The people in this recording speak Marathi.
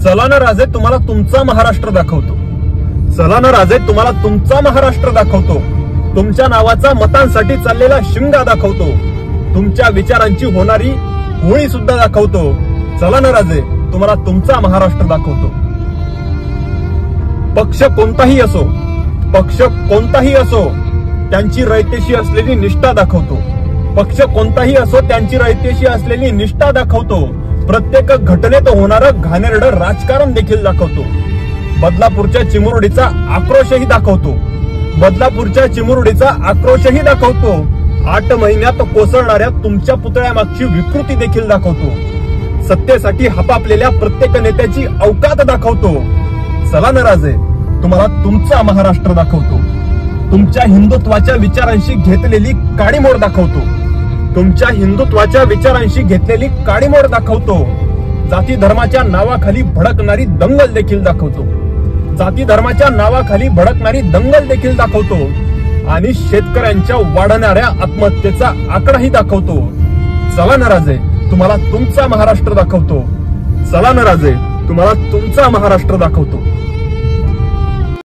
चला ना राजे, तुम्हाला तुमचा महाराष्ट्र दाखवतो. चला ना राजे, तुम्हाला तुमचा महाराष्ट्र दाखवतो. तुमच्या नावाचा मतांसाठी चाललेला शिमगा दाखवतो. तुमच्या विचारांची होणारी होळी सुद्धा दाखवतो. चला ना राजे, तुम्हाला तुमचा महाराष्ट्र दाखवतो. पक्ष कोणताही असो, पक्ष कोणताही असो, त्यांची रयतेशी असलेली निष्ठा दाखवतो. पक्ष कोणताही असो, त्यांची रयतेशी असलेली निष्ठा दाखवतो. प्रत्येक घटनेत होणारं घाणेरडं राजकारण देखील दाखवतो. बदलापूरच्या चिमुरडीचा आक्रोशही दाखवतो. बदलापूरच्या चिमुरडीचा आक्रोशही दाखवतो. 8 महिन्यात कोसळणाऱ्या तुमच्या पुतळ्यामागची विकृती देखील दाखवतो. सत्तेसाठी हपापलेल्या प्रत्येक नेत्याची अवकात दाखवतो. चला ना राजे, तुम्हाला तुमचा महाराष्ट्र दाखवतो. तुमच्या हिंदुत्वाच्या विचारांशी घेतलेली काडीमोड दाखवतो. तुमच्या हिंदुत्वाच्या विचारांशी घेतलेली काडीमोड दाखवतो. जाती धर्माच्या नावाखाली भडकणारी दंगल देखील दाखवतो. जाती धर्माच्या नावाखाली भडकणारी दंगल देखील दाखवतो. आणि शेतकऱ्यांच्या वाढणाऱ्या आत्महत्येचा आकडाही दाखवतो. चला ना राजे, तुम्हाला तुमचा महाराष्ट्र दाखवतो. चला ना राजे, तुम्हाला तुमचा महाराष्ट्र दाखवतो.